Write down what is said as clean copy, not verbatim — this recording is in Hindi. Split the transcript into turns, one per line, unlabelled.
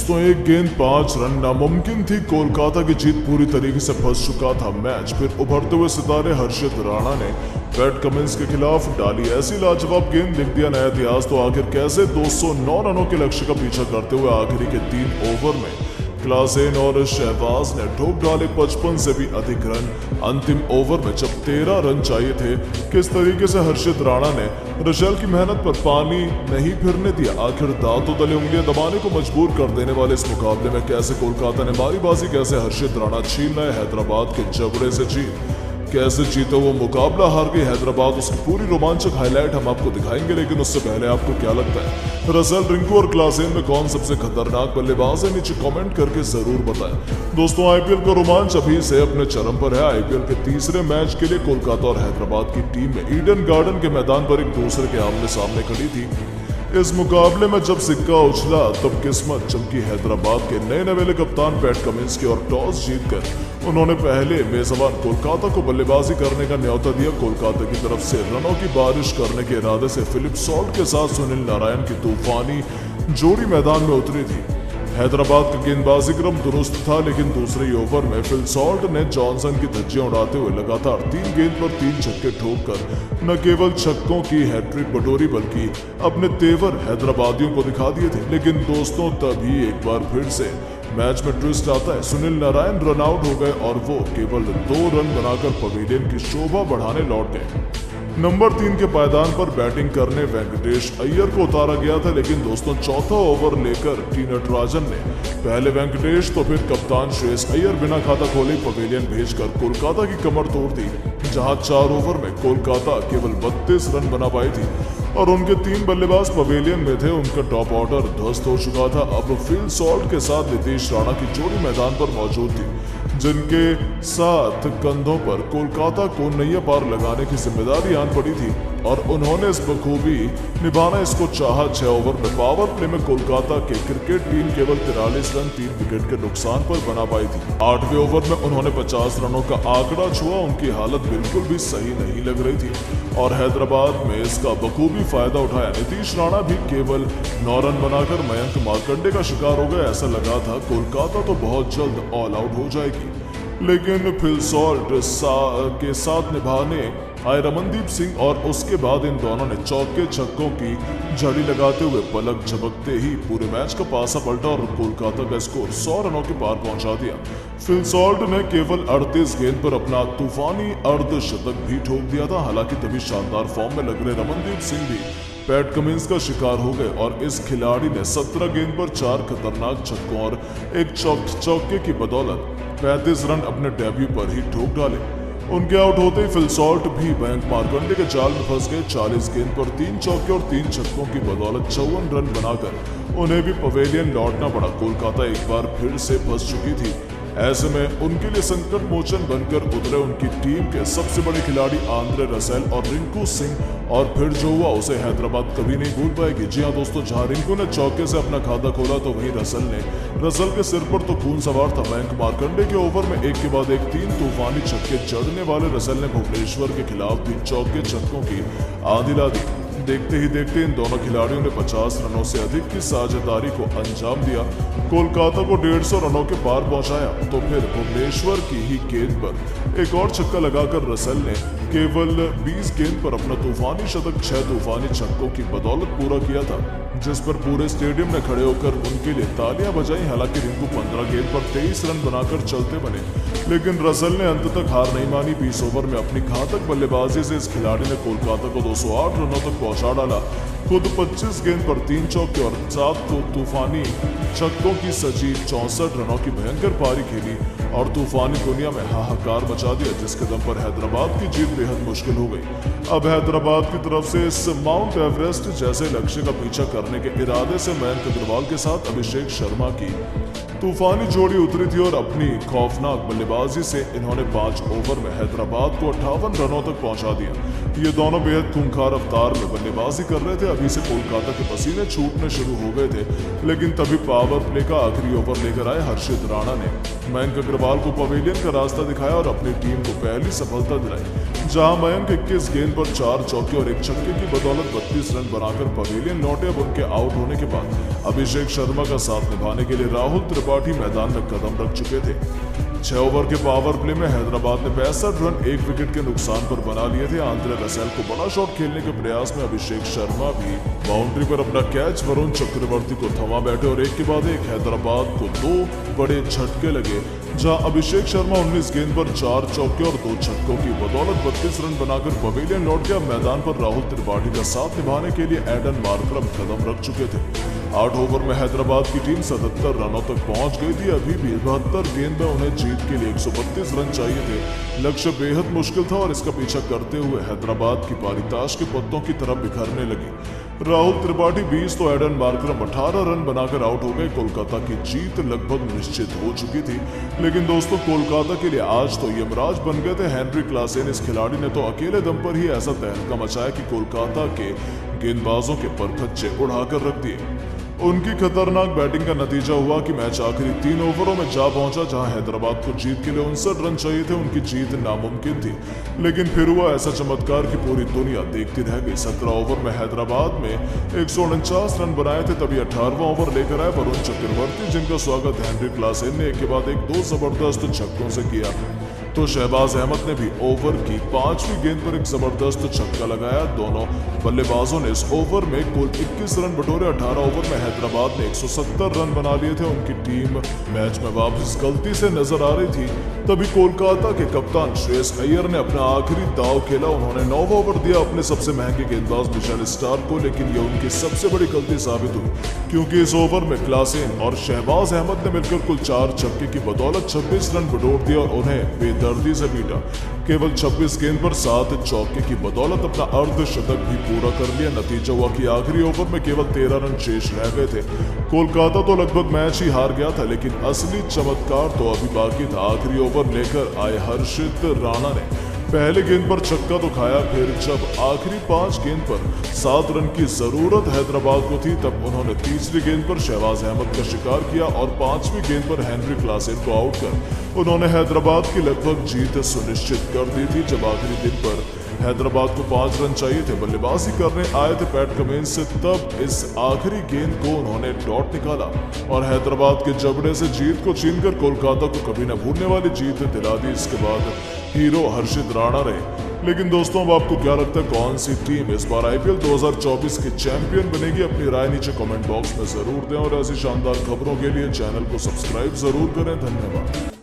दोस्तों एक गेंद 5 रन नामुमकिन थी। कोलकाता की जीत पूरी तरीके से फंस चुका था मैच। फिर उभरते हुए सितारे हर्षित राणा ने पैट कमिंस के खिलाफ डाली ऐसी लाजवाब गेंद, लिख दिया नया इतिहास। तो आखिर कैसे 209 रनों के लक्ष्य का पीछा करते हुए आखिरी के 3 ओवर में क्लासेन और शहबाज ने ठोक डाले 55 से भी अधिक रन। अंतिम ओवर में जब 13 रन चाहिए थे, किस तरीके से हर्षित राणा ने रसेल की मेहनत पर पानी नहीं फिरने दिया। आखिर दांतों तले उंगलियां दबाने को मजबूर कर देने वाले इस मुकाबले में कैसे कोलकाता ने मारी बाजी, कैसे हर्षित राणा छीन रहे हैदराबाद के जबड़े से जीत, कैसे जीते वो मुकाबला हार गई हैदराबाद, उसकी पूरी रोमांचक हाईलाइट हम आपको दिखाएंगे। लेकिन उससे पहले आपको क्या लगता है, रसेल, रिंकू और क्लासेन में कौन सबसे खतरनाक बल्लेबाज है? नीचे कमेंट करके जरूर बताएं। दोस्तों आईपीएल का रोमांच अभी से अपने चरम पर है। आईपीएल के तीसरे मैच के लिए कोलकाता और हैदराबाद की टीम में ईडन गार्डन के मैदान पर एक दूसरे के आमने सामने खड़ी थी। इस मुकाबले में जब सिक्का उछला तब किस्मत चमकी हैदराबाद के नए नवेले कप्तान पैट कमिंस की, और टॉस जीतकर उन्होंने पहले मेजबान कोलकाता को बल्लेबाजी करने का न्योता दिया। कोलकाता की तरफ से रनों की बारिश करने के इरादे से फिलिप सॉल्ट के साथ सुनील नारायण की तूफानी जोड़ी मैदान में उतरी थी। हैदराबाद का गेंदबाजी क्रम दुरुस्त था, लेकिन दूसरे ओवर में फिल सॉल्ट ने जॉनसन की धज्जियां उड़ाते हुए लगातार 3 गेंद पर 3 छक्के ठोककर न केवल छक्कों की हैट्रिक बटोरी बल्कि अपने तेवर हैदराबादियों को दिखा दिए थे। लेकिन दोस्तों तभी एक बार फिर से मैच में ट्विस्ट आता है। सुनील नारायण रन आउट हो गए और वो केवल 2 रन बनाकर पवेलियन की शोभा बढ़ाने लौट गए। नंबर 3 के पायदान पर बैटिंग करने वेंकटेश अय्यर को उतारा गया था, लेकिन दोस्तों चौथा ओवर लेकर टी नटराजन ने पहले वेंकटेश तो फिर कप्तान श्रेयस अय्यर बिना खाता खोले पवेलियन भेजकर कोलकाता की कमर तोड़ दी। जहां 4 ओवर में कोलकाता केवल 32 रन बना पाई थी और उनके 3 बल्लेबाज पवेलियन में थे। उनका टॉप ऑर्डर ध्वस्त हो चुका था। अब फिल सॉल्ट के साथ नीतीश राणा की जोड़ी मैदान पर मौजूद थी, जिनके साथ कंधों पर कोलकाता को नैया पार लगाने की जिम्मेदारी आन पड़ी थी और उन्होंने इस बखूबी निभाना इसको चाहा। 6 ओवर में पावर प्ले में कोलकाता के क्रिकेट टीम केवल 43 रन 3 विकेट के नुकसान पर बना पाई थी। 8वें ओवर में उन्होंने 50 रनों का आंकड़ा छुआ। उनकी हालत बिल्कुल भी सही नहीं लग रही थी और हैदराबाद में इसका बखूबी फायदा उठाया। नीतीश राणा भी केवल 9 रन बनाकर मयंक मार्कंडे का शिकार हो गए। ऐसा लगा था कोलकाता तो बहुत जल्द ऑल आउट हो जाएगी, लेकिन फिल सॉल्ट के साथ निभाने आए रमनदीप सिंह और उसके बाद इन दोनों ने चौके छक्कों की झड़ी लगाते हुए पलक झपकते ही पूरे मैच का पासा पलटा और कोलकाता का स्कोर 100 रनों के पार पहुंचा दिया। फिल सॉल्ट ने केवल 38 गेंद पर अपना तूफानी अर्धशतक भी ठोक दिया था। हालांकि तभी शानदार फॉर्म में लग रहे रमनदीप सिंह भी पैट कमिंस का शिकार हो गए और इस खिलाड़ी ने 17 गेंद पर 4 खतरनाक छक्कों और एक चौके की बदौलत 35 रन अपने डेब्यू पर ही ठोक डाले। उनके आउट होते ही फिल सॉल्ट भी मयंक मार्कंडे के जाल में फंस गए। 40 गेंद पर 3 चौके और 3 छक्कों की बदौलत 54 रन बनाकर उन्हें भी पवेलियन लौटना पड़ा। कोलकाता एक बार फिर से फंस चुकी थी। ऐसे में उनके लिए संकट मोचन बनकर उतरे उनकी टीम के सबसे बड़े खिलाड़ी आंद्रे रसेल और रिंकू सिंह, और फिर जो हुआ उसे हैदराबाद कभी नहीं भूल पाएगी। जी हाँ दोस्तों, जहां रिंकू ने चौके से अपना खाता खोला तो वहीं रसेल के सिर पर तो खून सवार था। मयंक मार्कंडे के ओवर में एक के बाद एक 3 तूफानी छक्के जड़ने वाले रसेल ने भुवनेश्वर के खिलाफ भी चौके छक्कों की आंधी ला दी। देखते ही देखते इन दोनों खिलाड़ियों ने 50 रनों से अधिक की साझेदारी को अंजाम दिया। कोलकाता को 150 रनों के पार पहुंचाया तो फिर भुवनेश्वर की ही गेंद पर एक और छक्का लगाकर रसेल ने केवल 20 गेंद पर अपना तूफानी शतक 6 तूफानी छक्कों की बदौलत पूरा किया था, जिस पर पूरे स्टेडियम ने खड़े होकर उनके लिए तालियां बजाई। हालांकि रिंकू 15 गेंद पर 23 रन बनाकर चलते बने, लेकिन रसेल ने अंत तक हार नहीं मानी। 20 ओवर में अपनी घातक बल्लेबाजी से इस खिलाड़ी ने कोलकाता को 208 रनों तक पहुंचा डाला। खुद 25 गेंद पर 3 चौके और 7 तूफानी छक्कों की सजी 64 रनों की भयंकर पारी खेली और तूफानी दुनिया में हाहाकार मचा दिया, जिसके दम पर हैदराबाद की जीत बेहद मुश्किल हो गई। अब हैदराबाद की तरफ से इस माउंट एवरेस्ट जैसे लक्ष्य का पीछा करने के इरादे से मयंक अग्रवाल के साथ अभिषेक शर्मा की तूफानी जोड़ी उतरी थी और अपनी खौफनाक बल्लेबाजी से इन्होंने 5 ओवर में हैदराबाद को 58 रनों तक पहुंचा दिया। ये दोनों बेहद खूंखार रफ्तार में बल्लेबाजी कर रहे थे। अभी से कोलकाता के पसीने छूटने शुरू हो गए थे, लेकिन तभी पावर प्ले का आखिरी ओवर लेकर आए हर्षित राणा ने मयंक अग्रवाल को पवेलियन का रास्ता दिखाया और अपनी टीम को पहली सफलता दिलाई। जहां मयंक 21 गेंद पर 4 चौके और 1 छक्के की बदौलत 32 रन बनाकर पवेलियन लौटे। अब उनके आउट होने के बाद अभिषेक शर्मा का साथ निभाने के लिए राहुल त्रिपाठी मैदान में कदम रख चुके थे। 6 ओवर के पावर प्ले में हैदराबाद ने 65 रन 1 विकेट के नुकसान पर बना लिए थे। आंद्रे रसेल को बड़ा शॉट खेलने के प्रयास में अभिषेक शर्मा भी बाउंड्री पर अपना कैच वरुण चक्रवर्ती को थमा बैठे और एक के बाद एक हैदराबाद को 2 बड़े झटके लगे, जहां अभिषेक शर्मा 19 गेंद पर 4 चौके और 2 छक्कों की बदौलत 32 रन बनाकर पवेलियन लौट गया। मैदान पर राहुल त्रिपाठी का साथ निभाने के लिए एडन मार्करम कदम रख चुके थे। 8 ओवर में हैदराबाद की टीम 77 रनों तक पहुंच गई थी। अभी भी 72 गेंद में उन्हें जीत के लिए 132 रन चाहिए थे। लक्ष्य बेहद मुश्किल था और इसका पीछा करते हुए हैदराबाद की पारी ताश के पत्तों की तरफ बिखरने लगी। राहुल त्रिपाठी 20 तो एडन मार्करम 18 रन बनाकर आउट हो गए। कोलकाता की जीत लगभग निश्चित हो चुकी थी, लेकिन दोस्तों कोलकाता के लिए आज तो यमराज बन गए थे हेनरी क्लासेन। इस खिलाड़ी ने तो अकेले दम पर ही ऐसा तहलका मचाया कि कोलकाता के गेंदबाजों के परखच्चे उड़ाकर रख दिए। उनकी खतरनाक बैटिंग का नतीजा हुआ कि मैच आखिरी 3 ओवरों में जा पहुंचा, जहां हैदराबाद को जीत के लिए 59 रन चाहिए थे। उनकी जीत नामुमकिन थी, लेकिन फिर हुआ ऐसा चमत्कार कि पूरी दुनिया देखती रह गई। 17 ओवर में हैदराबाद में 149 रन बनाए थे। तभी 18वां ओवर लेकर आए वरुण चक्रवर्ती, जिनका स्वागत हेनरी क्लासेन ने एक के बाद एक 2 जबरदस्त छक्कों से किया। तो शहबाज अहमद ने भी ओवर की 5वीं गेंद पर एक जबरदस्त छक्का लगाया। दोनों बल्लेबाजों ने इस ओवर में कुल 21 रन बटोरे। 18 ओवर में हैदराबाद ने 170 रन बना लिए थे। उनकी टीम मैच में वापस गलती से नजर आ रही थी। तभी कोलकाता के कप्तान श्रेयस अय्यर ने अपना आखिरी दाव खेला। उन्होंने 9वां ओवर दिया अपने सबसे महंगे गेंदबाज मिशेल स्टार्क को, लेकिन ये उनकी सबसे बड़ी गलती साबित हुई, क्योंकि इस ओवर में क्लासेन और शहबाज अहमद ने मिलकर कुल 4 छक्के की बदौलत 26 रन बटोर दिया और उन्हें बेदर्दी से पीटा। केवल 26 गेंद पर 7 चौके की बदौलत अपना अर्धशतक भी पूरा कर लिया। नतीजा हुआ कि आखिरी ओवर में केवल 13 रन शेष रह गए थे। कोलकाता तो लगभग मैच ही हार गया था, लेकिन असली चमत्कार तो अभी बाकी था। आखिरी ओवर लेकर आए हर्षित राणा ने पहले गेंद पर छक्का तो खाया, फिर जब आखिरी 5 गेंद पर 7 रन की जरूरत हैदराबाद को थी, तब उन्होंने तीसरी गेंद पर शहबाज अहमद का शिकार किया और 5वीं गेंद पर हेनरी क्लासेन को आउट कर उन्होंने हैदराबाद की लगभग जीत सुनिश्चित कर दी थी। जब आखिरी दिन पर हैदराबाद को 5 रन चाहिए थे, बल्लेबाजी करने आए थे पैट कमिंस से, तब इस आखिरी गेंद को उन्होंने डॉट निकाला और हैदराबाद के जबड़े से जीत को छीनकर कोलकाता को कभी न भूलने वाली जीत दिला दी। इसके बाद हीरो हर्षित राणा रहे। लेकिन दोस्तों, अब आपको क्या लगता है कौन सी टीम इस बार IPL 2024 की चैंपियन बनेगी? अपनी राय नीचे कमेंट बॉक्स में जरूर दें और ऐसी शानदार खबरों के लिए चैनल को सब्सक्राइब जरूर करें। धन्यवाद।